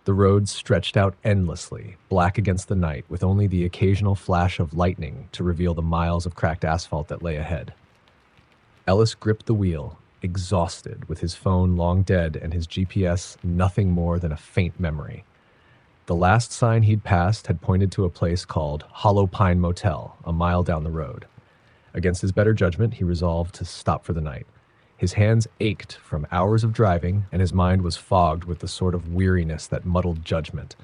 The road stretched out endlessly, black against the night, with only the occasional flash of lightning to reveal the miles of cracked asphalt that lay ahead. Ellis gripped the wheel, exhausted, with his phone long dead and his GPS nothing more than a faint memory. The last sign he'd passed had pointed to a place called Hollow Pine Motel, a mile down the road. Against his better judgment, he resolved to stop for the night. His hands ached from hours of driving, and his mind was fogged with the sort of weariness that muddled judgment.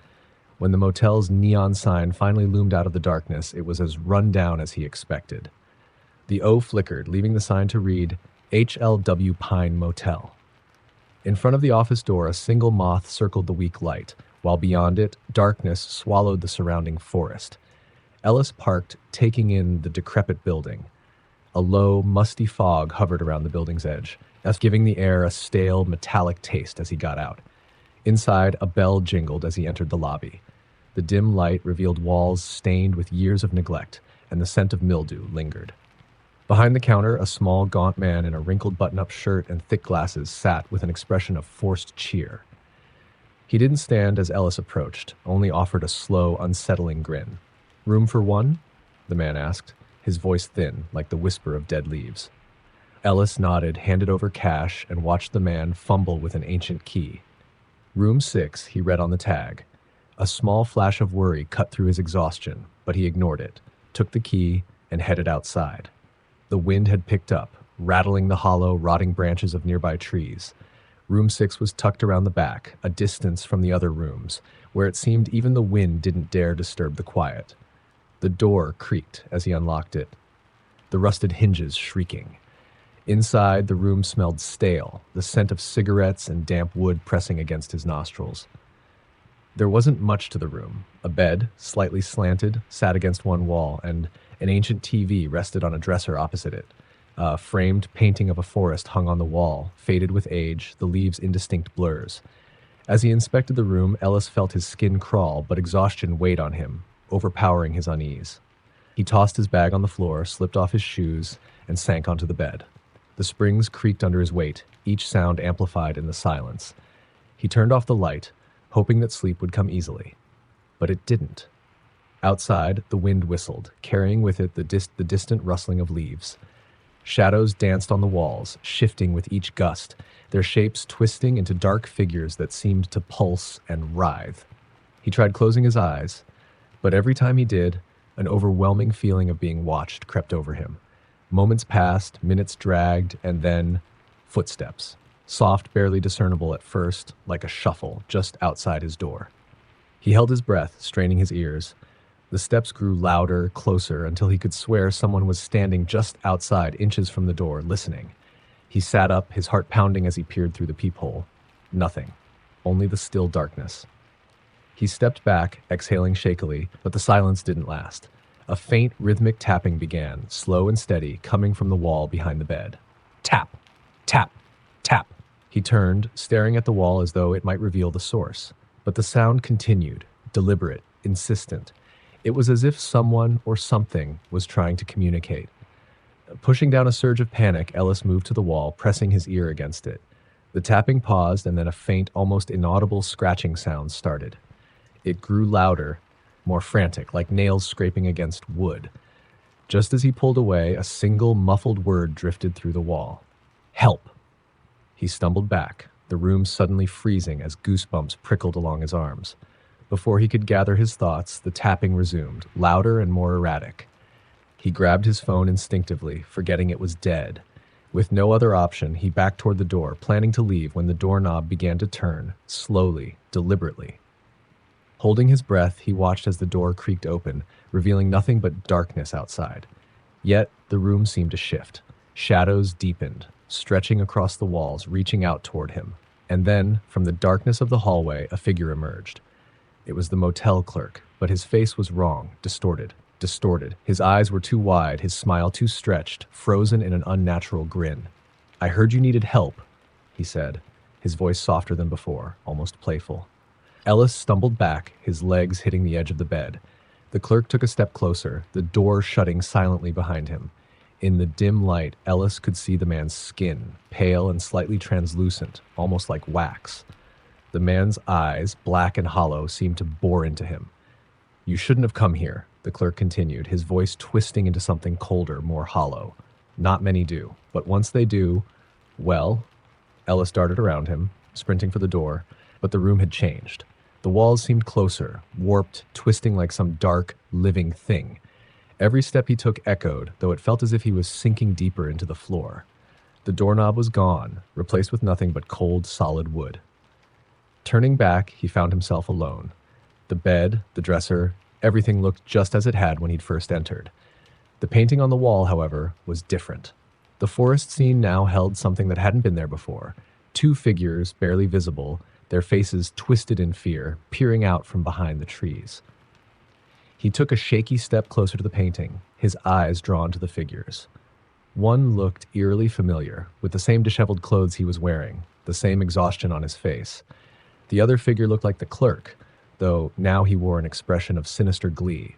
When the motel's neon sign finally loomed out of the darkness, it was as run down as he expected. The O flickered, leaving the sign to read, HLW Pine Motel. In front of the office door, a single moth circled the weak light, while beyond it, darkness swallowed the surrounding forest. Ellis parked, taking in the decrepit building. A low, musty fog hovered around the building's edge, thus giving the air a stale, metallic taste as he got out. Inside, a bell jingled as he entered the lobby. The dim light revealed walls stained with years of neglect, and the scent of mildew lingered. Behind the counter, a small, gaunt man in a wrinkled button-up shirt and thick glasses sat with an expression of forced cheer. He didn't stand as Ellis approached, only offered a slow, unsettling grin. "Room for one?" the man asked, his voice thin, like the whisper of dead leaves. Ellis nodded, handed over cash, and watched the man fumble with an ancient key. "Room 6, he read on the tag. A small flash of worry cut through his exhaustion, but he ignored it, took the key, and headed outside. The wind had picked up, rattling the hollow, rotting branches of nearby trees. Room 6 was tucked around the back, a distance from the other rooms, where it seemed even the wind didn't dare disturb the quiet. The door creaked as he unlocked it, the rusted hinges shrieking. Inside, the room smelled stale, the scent of cigarettes and damp wood pressing against his nostrils. There wasn't much to the room. A bed, slightly slanted, sat against one wall, and an ancient TV rested on a dresser opposite it. A framed painting of a forest hung on the wall, faded with age, the leaves indistinct blurs. As he inspected the room, Ellis felt his skin crawl, but exhaustion weighed on him, overpowering his unease. He tossed his bag on the floor, slipped off his shoes, and sank onto the bed. The springs creaked under his weight, each sound amplified in the silence. He turned off the light, hoping that sleep would come easily. But it didn't. Outside, the wind whistled, carrying with it the distant rustling of leaves. Shadows danced on the walls, shifting with each gust, their shapes twisting into dark figures that seemed to pulse and writhe. He tried closing his eyes, but every time he did, an overwhelming feeling of being watched crept over him. Moments passed, minutes dragged, and then footsteps. Soft, barely discernible at first, like a shuffle just outside his door. He held his breath, straining his ears. The steps grew louder, closer, until he could swear someone was standing just outside, inches from the door, listening. He sat up, his heart pounding as he peered through the peephole. Nothing. Only the still darkness. He stepped back, exhaling shakily, but the silence didn't last. A faint, rhythmic tapping began, slow and steady, coming from the wall behind the bed. Tap! Tap! Tap! He turned, staring at the wall as though it might reveal the source. But the sound continued, deliberate, insistent. It was as if someone or something was trying to communicate. Pushing down a surge of panic, Ellis moved to the wall, pressing his ear against it. The tapping paused, and then a faint, almost inaudible scratching sound started. It grew louder, more frantic, like nails scraping against wood. Just as he pulled away, a single muffled word drifted through the wall. "Help!" He stumbled back, the room suddenly freezing as goosebumps prickled along his arms. Before he could gather his thoughts, the tapping resumed, louder and more erratic. He grabbed his phone instinctively, forgetting it was dead. With no other option, he backed toward the door, planning to leave when the doorknob began to turn, slowly, deliberately. Holding his breath, he watched as the door creaked open, revealing nothing but darkness outside. Yet, the room seemed to shift. Shadows deepened, stretching across the walls, reaching out toward him. And then, from the darkness of the hallway, a figure emerged. It was the motel clerk, but his face was wrong, distorted. His eyes were too wide, his smile too stretched, frozen in an unnatural grin. "I heard you needed help," he said, his voice softer than before, almost playful. Ellis stumbled back, his legs hitting the edge of the bed. The clerk took a step closer, the door shutting silently behind him. In the dim light, Ellis could see the man's skin, pale and slightly translucent, almost like wax. The man's eyes, black and hollow, seemed to bore into him. "You shouldn't have come here," the clerk continued, his voice twisting into something colder, more hollow. "Not many do, but once they do, well." Ellis darted around him, sprinting for the door, but the room had changed. The walls seemed closer, warped, twisting like some dark, living thing. Every step he took echoed, though it felt as if he was sinking deeper into the floor. The doorknob was gone, replaced with nothing but cold, solid wood. Turning back, he found himself alone. The bed, the dresser, everything looked just as it had when he'd first entered. The painting on the wall, however, was different. The forest scene now held something that hadn't been there before. Two figures, barely visible, their faces twisted in fear, peering out from behind the trees. He took a shaky step closer to the painting, his eyes drawn to the figures. One looked eerily familiar, with the same disheveled clothes he was wearing, the same exhaustion on his face. The other figure looked like the clerk, though now he wore an expression of sinister glee.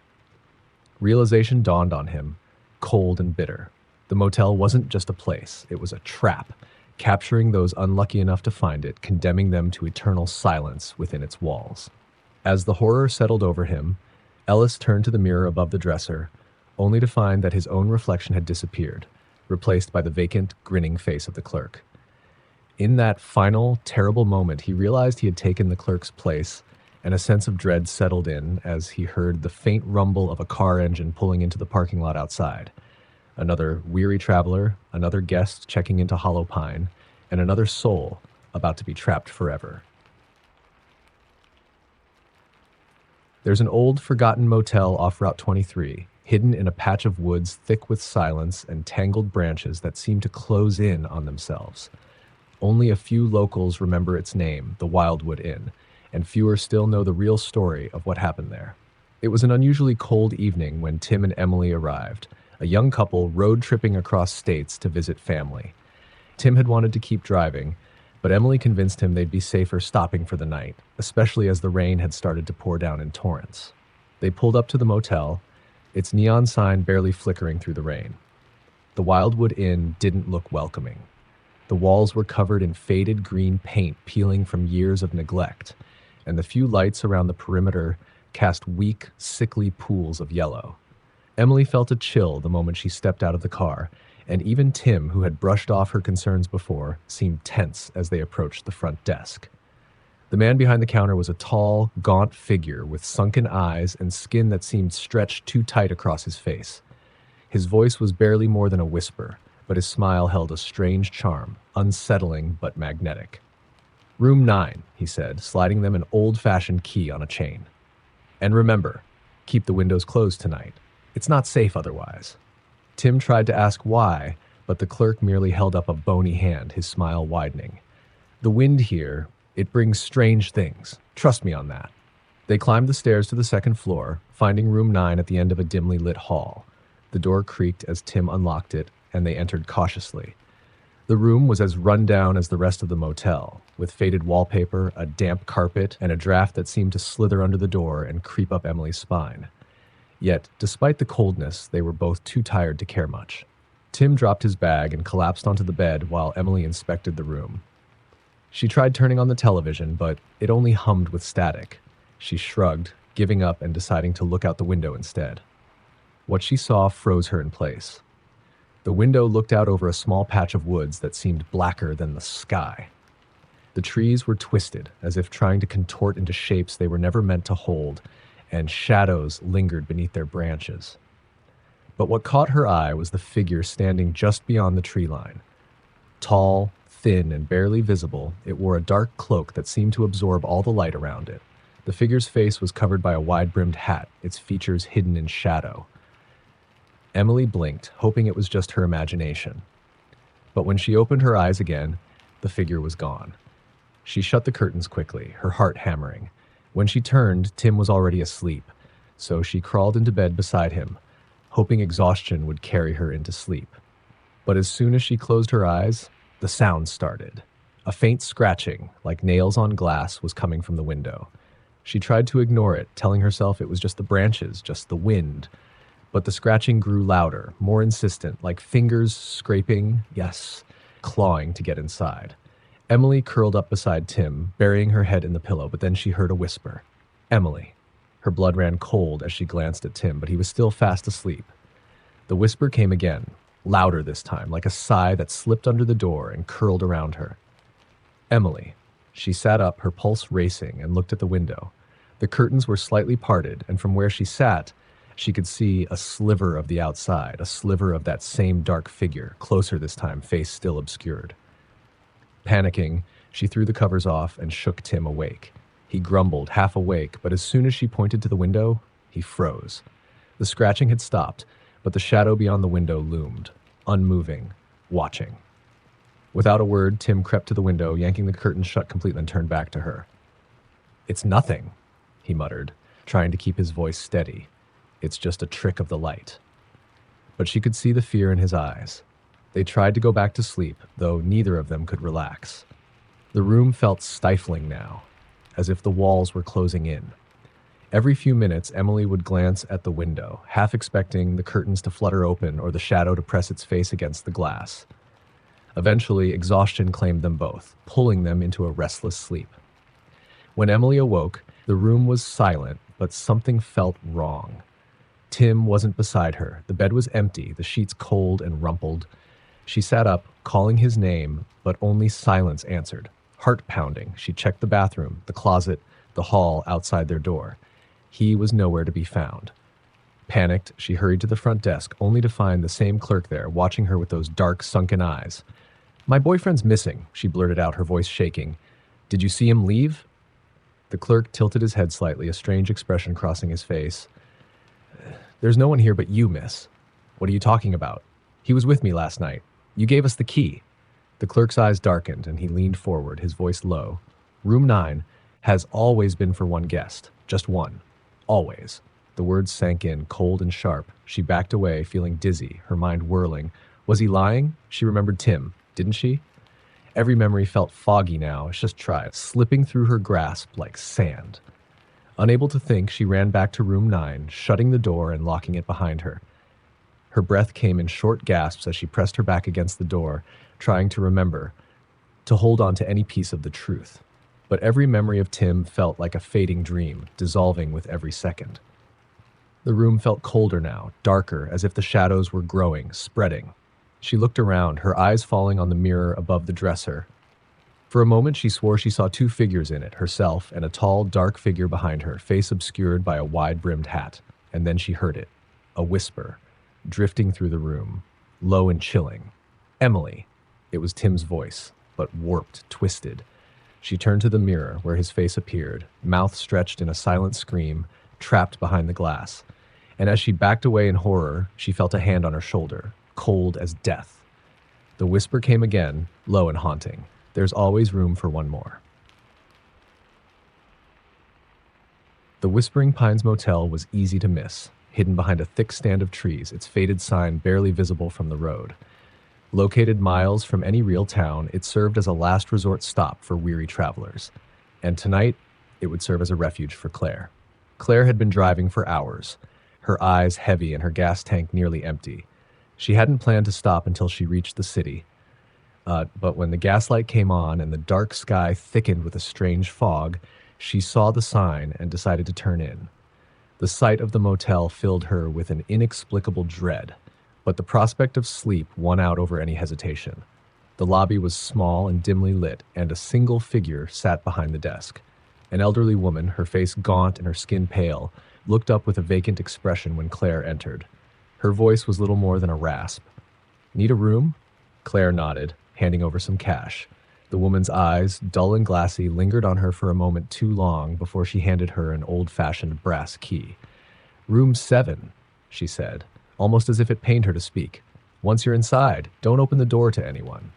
Realization dawned on him, cold and bitter. The motel wasn't just a place, it was a trap, capturing those unlucky enough to find it, condemning them to eternal silence within its walls. As the horror settled over him, Ellis turned to the mirror above the dresser, only to find that his own reflection had disappeared, replaced by the vacant, grinning face of the clerk. In that final, terrible moment, he realized he had taken the clerk's place, and a sense of dread settled in as he heard the faint rumble of a car engine pulling into the parking lot outside. Another weary traveler, another guest checking into Hollow Pine, and another soul about to be trapped forever. There's an old, forgotten motel off Route 23, hidden in a patch of woods thick with silence and tangled branches that seem to close in on themselves. Only a few locals remember its name, the Wildwood Inn, and fewer still know the real story of what happened there. It was an unusually cold evening when Tim and Emily arrived, a young couple road-tripping across states to visit family. Tim had wanted to keep driving, but Emily convinced him they'd be safer stopping for the night, especially as the rain had started to pour down in torrents. They pulled up to the motel, its neon sign barely flickering through the rain. The Wildwood Inn didn't look welcoming. The walls were covered in faded green paint peeling from years of neglect, and the few lights around the perimeter cast weak, sickly pools of yellow. Emily felt a chill the moment she stepped out of the car, and even Tim, who had brushed off her concerns before, seemed tense as they approached the front desk. The man behind the counter was a tall, gaunt figure with sunken eyes and skin that seemed stretched too tight across his face. His voice was barely more than a whisper, but his smile held a strange charm, unsettling but magnetic. "Room 9, he said, sliding them an old-fashioned key on a chain. "And remember, keep the windows closed tonight. It's not safe otherwise." Tim tried to ask why, but the clerk merely held up a bony hand, his smile widening. "The wind here, it brings strange things. Trust me on that." They climbed the stairs to the second floor, finding room 9 at the end of a dimly lit hall. The door creaked as Tim unlocked it, and they entered cautiously. The room was as run down as the rest of the motel, with faded wallpaper, a damp carpet, and a draft that seemed to slither under the door and creep up Emily's spine. Yet, despite the coldness, they were both too tired to care much. Tim dropped his bag and collapsed onto the bed while Emily inspected the room. She tried turning on the television, but it only hummed with static. She shrugged, giving up and deciding to look out the window instead. What she saw froze her in place. The window looked out over a small patch of woods that seemed blacker than the sky. The trees were twisted, as if trying to contort into shapes they were never meant to hold, and shadows lingered beneath their branches. But what caught her eye was the figure standing just beyond the tree line. Tall, thin, and barely visible, it wore a dark cloak that seemed to absorb all the light around it. The figure's face was covered by a wide-brimmed hat, its features hidden in shadow. Emily blinked, hoping it was just her imagination. But when she opened her eyes again, the figure was gone. She shut the curtains quickly, her heart hammering. When she turned, Tim was already asleep, so she crawled into bed beside him, hoping exhaustion would carry her into sleep. But as soon as she closed her eyes, the sound started. A faint scratching, like nails on glass, was coming from the window. She tried to ignore it, telling herself it was just the branches, just the wind. But the scratching grew louder, more insistent, like fingers scraping, yes, clawing to get inside. Emily curled up beside Tim, burying her head in the pillow, but then she heard a whisper. Emily. Her blood ran cold as she glanced at Tim, but he was still fast asleep. The whisper came again, louder this time, like a sigh that slipped under the door and curled around her. Emily. She sat up, her pulse racing, and looked at the window. The curtains were slightly parted, and from where she sat, she could see a sliver of the outside, a sliver of that same dark figure, closer this time, face still obscured. Panicking, she threw the covers off and shook Tim awake. He grumbled, half awake, but as soon as she pointed to the window, he froze. The scratching had stopped, but the shadow beyond the window loomed, unmoving, watching. Without a word, Tim crept to the window, yanking the curtains shut completely, and turned back to her. "It's nothing," he muttered, trying to keep his voice steady. "It's just a trick of the light." But she could see the fear in his eyes. They tried to go back to sleep, though neither of them could relax. The room felt stifling now, as if the walls were closing in. Every few minutes, Emily would glance at the window, half expecting the curtains to flutter open or the shadow to press its face against the glass. Eventually, exhaustion claimed them both, pulling them into a restless sleep. When Emily awoke, the room was silent, but something felt wrong. Tim wasn't beside her. The bed was empty, the sheets cold and rumpled. She sat up, calling his name, but only silence answered. Heart pounding, she checked the bathroom, the closet, the hall outside their door. He was nowhere to be found. Panicked, she hurried to the front desk, only to find the same clerk there, watching her with those dark, sunken eyes. "My boyfriend's missing," she blurted out, her voice shaking. "Did you see him leave?" The clerk tilted his head slightly, a strange expression crossing his face. "There's no one here but you, miss." "What are you talking about?" "He was with me last night. You gave us the key." The clerk's eyes darkened, and he leaned forward, his voice low. "Room 9 has always been for one guest. Just one. Always." The words sank in, cold and sharp. She backed away, feeling dizzy, her mind whirling. Was he lying? She remembered Tim, didn't she? Every memory felt foggy now. It's just tried, slipping through her grasp like sand. Unable to think, she ran back to room 9, shutting the door and locking it behind her. Her breath came in short gasps as she pressed her back against the door, trying to remember, to hold on to any piece of the truth. But every memory of Tim felt like a fading dream, dissolving with every second. The room felt colder now, darker, as if the shadows were growing, spreading. She looked around, her eyes falling on the mirror above the dresser. For a moment, she swore she saw two figures in it, herself and a tall, dark figure behind her, face obscured by a wide-brimmed hat. And then she heard it, a whisper, drifting through the room, low and chilling. "Emily." It was Tim's voice, but warped, twisted. She turned to the mirror, where his face appeared, mouth stretched in a silent scream, trapped behind the glass. And as she backed away in horror, she felt a hand on her shoulder, cold as death. The whisper came again, low and haunting. "There's always room for one more." The Whispering Pines Motel was easy to miss, hidden behind a thick stand of trees, its faded sign barely visible from the road. Located miles from any real town, it served as a last resort stop for weary travelers. And tonight, it would serve as a refuge for Claire. Claire had been driving for hours, her eyes heavy and her gas tank nearly empty. She hadn't planned to stop until she reached the city. But when the gaslight came on and the dark sky thickened with a strange fog, she saw the sign and decided to turn in. The sight of the motel filled her with an inexplicable dread, but the prospect of sleep won out over any hesitation. The lobby was small and dimly lit, and a single figure sat behind the desk. An elderly woman, her face gaunt and her skin pale, looked up with a vacant expression when Claire entered. Her voice was little more than a rasp. "Need a room?" Claire nodded, handing over some cash. The woman's eyes, dull and glassy, lingered on her for a moment too long before she handed her an old-fashioned brass key. "Room 7, she said, almost as if it pained her to speak. "Once you're inside, don't open the door to anyone."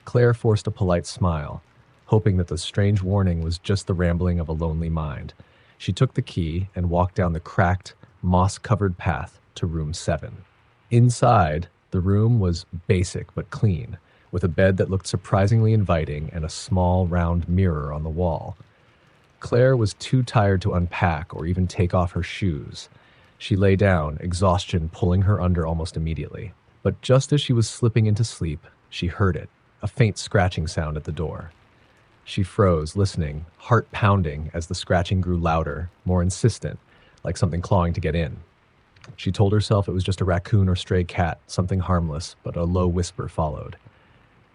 Claire forced a polite smile, hoping that the strange warning was just the rambling of a lonely mind. She took the key and walked down the cracked, moss-covered path to room 7. Inside, the room was basic but clean, with a bed that looked surprisingly inviting and a small, round mirror on the wall. Claire was too tired to unpack or even take off her shoes. She lay down, exhaustion pulling her under almost immediately. But just as she was slipping into sleep, she heard it, a faint scratching sound at the door. She froze, listening, heart pounding as the scratching grew louder, more insistent, like something clawing to get in. She told herself it was just a raccoon or stray cat, something harmless, but a low whisper followed.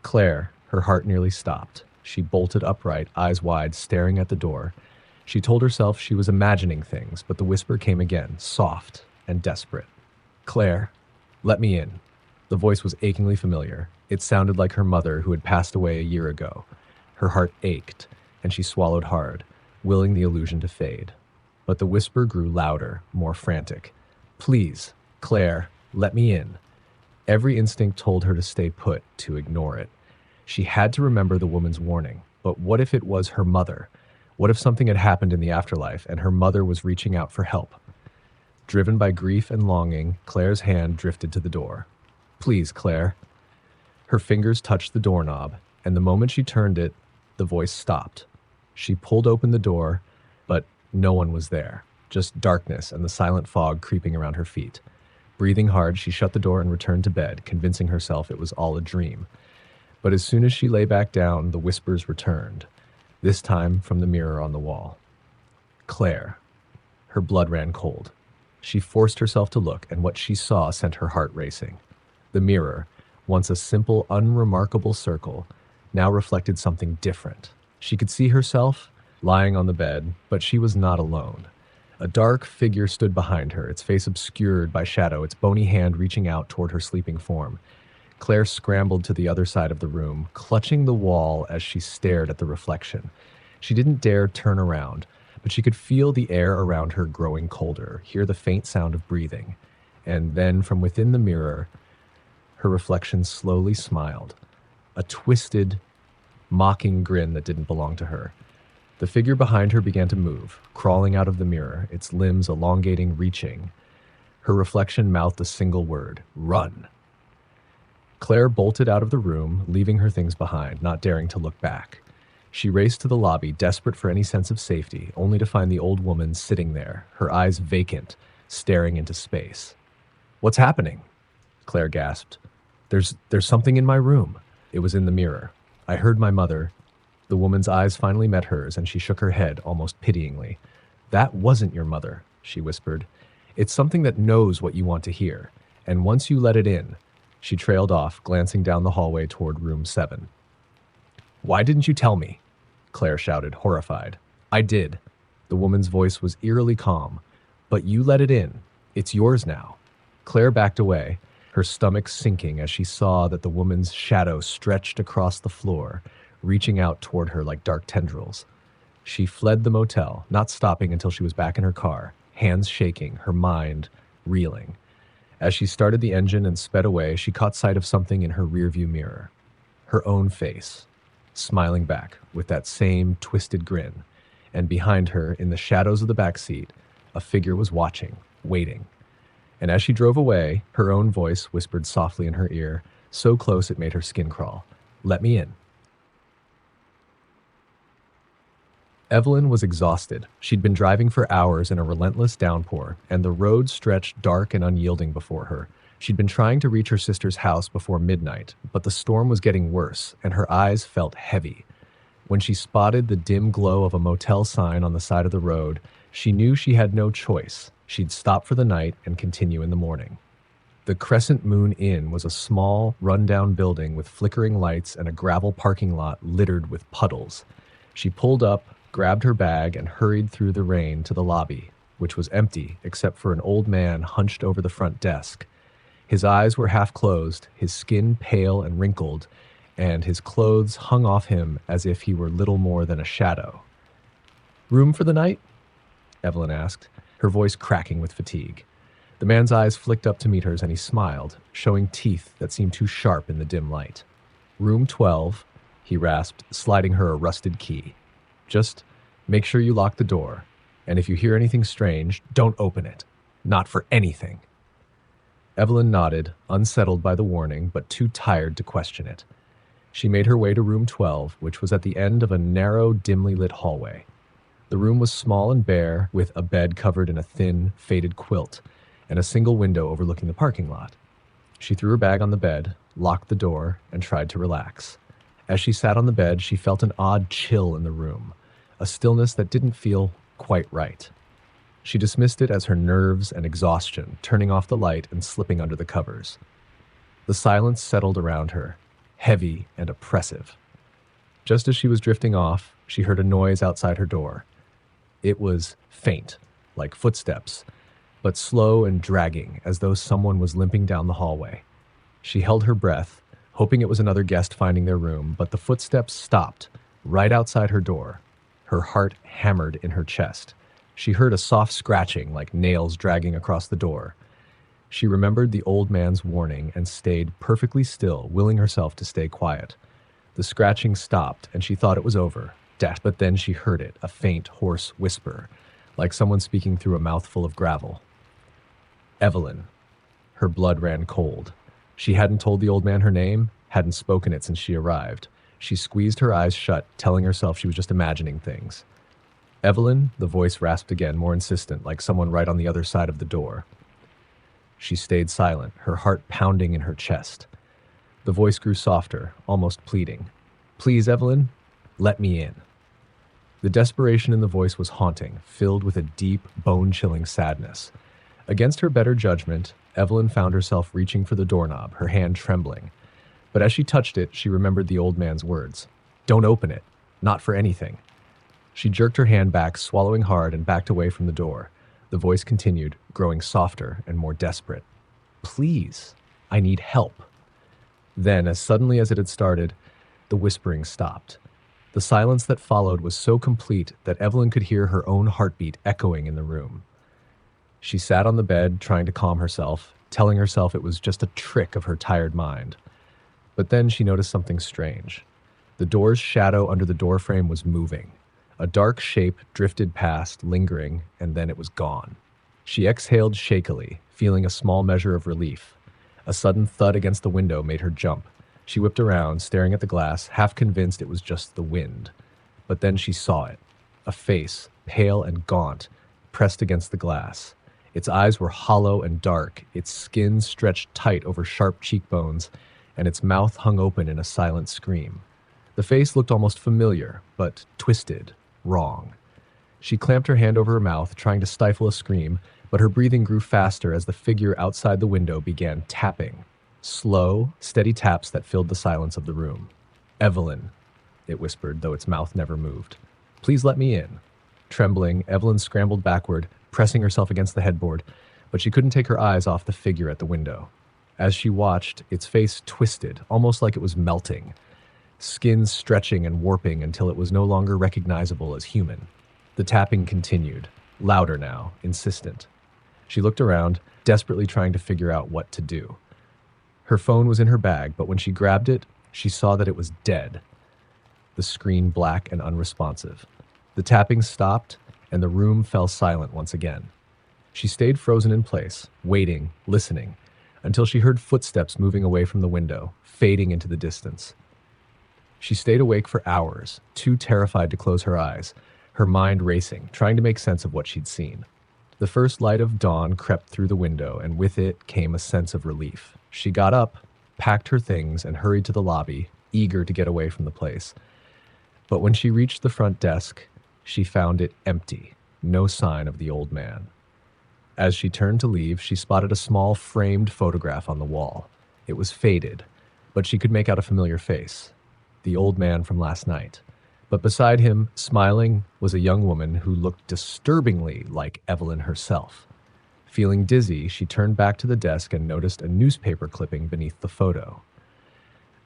Claire, her heart nearly stopped. She bolted upright, eyes wide, staring at the door. She told herself she was imagining things, but the whisper came again, soft and desperate. Claire, let me in. The voice was achingly familiar. It sounded like her mother, who had passed away a year ago. Her heart ached, and she swallowed hard, willing the illusion to fade. But the whisper grew louder, more frantic. Please, Claire, let me in. Every instinct told her to stay put, to ignore it. She had to remember the woman's warning. But what if it was her mother? What if something had happened in the afterlife and her mother was reaching out for help? Driven by grief and longing, Claire's hand drifted to the door. Please, Claire. Her fingers touched the doorknob, and the moment she turned it, the voice stopped. She pulled open the door, but no one was there, just darkness and the silent fog creeping around her feet. Breathing hard, she shut the door and returned to bed, convincing herself it was all a dream. But as soon as she lay back down, the whispers returned, this time from the mirror on the wall. Claire. Her blood ran cold. She forced herself to look, and what she saw sent her heart racing. The mirror, once a simple, unremarkable circle, now reflected something different. She could see herself lying on the bed, but she was not alone. A dark figure stood behind her, its face obscured by shadow, its bony hand reaching out toward her sleeping form. Claire scrambled to the other side of the room, clutching the wall as she stared at the reflection. She didn't dare turn around, but she could feel the air around her growing colder, hear the faint sound of breathing. And then, from within the mirror, her reflection slowly smiled, a twisted, mocking grin that didn't belong to her. The figure behind her began to move, crawling out of the mirror, its limbs elongating, reaching. Her reflection mouthed a single word: run. Claire bolted out of the room, leaving her things behind, not daring to look back. She raced to the lobby, desperate for any sense of safety, only to find the old woman sitting there, her eyes vacant, staring into space. What's happening? Claire gasped. There's something in my room. It was in the mirror. I heard my mother. The woman's eyes finally met hers, and she shook her head, almost pityingly. That wasn't your mother, she whispered. It's something that knows what you want to hear, and once you let it in. She trailed off, glancing down the hallway toward room 7. Why didn't you tell me? Claire shouted, horrified. I did. The woman's voice was eerily calm. But you let it in. It's yours now. Claire backed away, her stomach sinking as she saw that the woman's shadow stretched across the floor, reaching out toward her like dark tendrils. She fled the motel, not stopping until she was back in her car, hands shaking, her mind reeling. As she started the engine and sped away, she caught sight of something in her rearview mirror. Her own face, smiling back with that same twisted grin. And behind her, in the shadows of the back seat, a figure was watching, waiting. And as she drove away, her own voice whispered softly in her ear, so close it made her skin crawl. Let me in. Evelyn was exhausted. She'd been driving for hours in a relentless downpour, and the road stretched dark and unyielding before her. She'd been trying to reach her sister's house before midnight, but the storm was getting worse, and her eyes felt heavy. When she spotted the dim glow of a motel sign on the side of the road, she knew she had no choice. She'd stop for the night and continue in the morning. The Crescent Moon Inn was a small, run-down building with flickering lights and a gravel parking lot littered with puddles. She pulled up, grabbed her bag, and hurried through the rain to the lobby, which was empty except for an old man hunched over the front desk. His eyes were half closed, his skin pale and wrinkled, and his clothes hung off him as if he were little more than a shadow. Room for the night? Evelyn asked, her voice cracking with fatigue. The man's eyes flicked up to meet hers, and he smiled, showing teeth that seemed too sharp in the dim light. Room 12, he rasped, sliding her a rusted key. Just make sure you lock the door, and if you hear anything strange, don't open it. Not for anything. Evelyn nodded, unsettled by the warning, but too tired to question it. She made her way to room 12, which was at the end of a narrow, dimly lit hallway. The room was small and bare, with a bed covered in a thin, faded quilt, and a single window overlooking the parking lot. She threw her bag on the bed, locked the door, and tried to relax. As she sat on the bed, she felt an odd chill in the room, a stillness that didn't feel quite right. She dismissed it as her nerves and exhaustion, turning off the light and slipping under the covers. The silence settled around her, heavy and oppressive. Just as she was drifting off, she heard a noise outside her door. It was faint, like footsteps, but slow and dragging, as though someone was limping down the hallway. She held her breath, hoping it was another guest finding their room, but the footsteps stopped, right outside her door. Her heart hammered in her chest. She heard a soft scratching, like nails dragging across the door. She remembered the old man's warning and stayed perfectly still, willing herself to stay quiet. The scratching stopped, and she thought it was over. But then she heard it, a faint, hoarse whisper, like someone speaking through a mouthful of gravel. Evelyn. Her blood ran cold. She hadn't told the old man her name, hadn't spoken it since she arrived. She squeezed her eyes shut, telling herself she was just imagining things. Evelyn, the voice rasped again, more insistent, like someone right on the other side of the door. She stayed silent, her heart pounding in her chest. The voice grew softer, almost pleading. Please, Evelyn, let me in. The desperation in the voice was haunting, filled with a deep, bone-chilling sadness. Against her better judgment, Evelyn found herself reaching for the doorknob, her hand trembling. But as she touched it, she remembered the old man's words. Don't open it. Not for anything. She jerked her hand back, swallowing hard, and backed away from the door. The voice continued, growing softer and more desperate. Please, I need help. Then, as suddenly as it had started, the whispering stopped. The silence that followed was so complete that Evelyn could hear her own heartbeat echoing in the room. She sat on the bed, trying to calm herself, telling herself it was just a trick of her tired mind. But then she noticed something strange. The door's shadow under the doorframe was moving. A dark shape drifted past, lingering, and then it was gone. She exhaled shakily, feeling a small measure of relief. A sudden thud against the window made her jump. She whipped around, staring at the glass, half convinced it was just the wind. But then she saw it. A face, pale and gaunt, pressed against the glass. Its eyes were hollow and dark, its skin stretched tight over sharp cheekbones, and its mouth hung open in a silent scream. The face looked almost familiar, but twisted, wrong. She clamped her hand over her mouth, trying to stifle a scream, but her breathing grew faster as the figure outside the window began tapping. Slow, steady taps that filled the silence of the room. Evelyn, it whispered, though its mouth never moved. Please let me in. Trembling, Evelyn scrambled backward, pressing herself against the headboard, but she couldn't take her eyes off the figure at the window. As she watched, its face twisted, almost like it was melting, skin stretching and warping until it was no longer recognizable as human. The tapping continued, louder now, insistent. She looked around, desperately trying to figure out what to do. Her phone was in her bag, but when she grabbed it, she saw that it was dead. The screen black and unresponsive. The tapping stopped, and the room fell silent once again. She stayed frozen in place, waiting, listening, until she heard footsteps moving away from the window, fading into the distance. She stayed awake for hours, too terrified to close her eyes, her mind racing, trying to make sense of what she'd seen. The first light of dawn crept through the window, and with it came a sense of relief. She got up, packed her things, and hurried to the lobby, eager to get away from the place. But when she reached the front desk, she found it empty, no sign of the old man. As she turned to leave, she spotted a small framed photograph on the wall. It was faded, but she could make out a familiar face. The old man from last night. But beside him, smiling, was a young woman who looked disturbingly like Evelyn herself. Feeling dizzy, she turned back to the desk and noticed a newspaper clipping beneath the photo.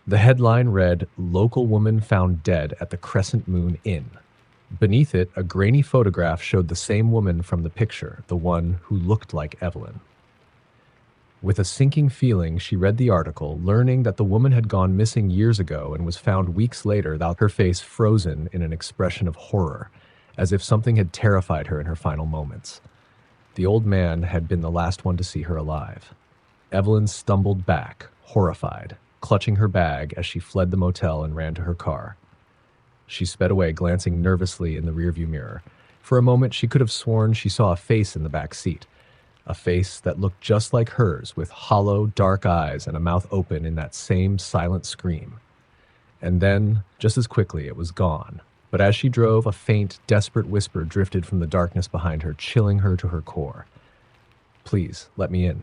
The headline read, "Local woman found dead at the Crescent Moon Inn." Beneath it, a grainy photograph showed the same woman from the picture, the one who looked like Evelyn. With a sinking feeling, she read the article, learning that the woman had gone missing years ago and was found weeks later without her face frozen in an expression of horror, as if something had terrified her in her final moments. The old man had been the last one to see her alive. Evelyn stumbled back, horrified, clutching her bag as she fled the motel and ran to her car. She sped away, glancing nervously in the rearview mirror. For a moment, she could have sworn she saw a face in the back seat. A face that looked just like hers, with hollow, dark eyes and a mouth open in that same silent scream. And then, just as quickly, it was gone. But as she drove, a faint, desperate whisper drifted from the darkness behind her, chilling her to her core. "Please, let me in."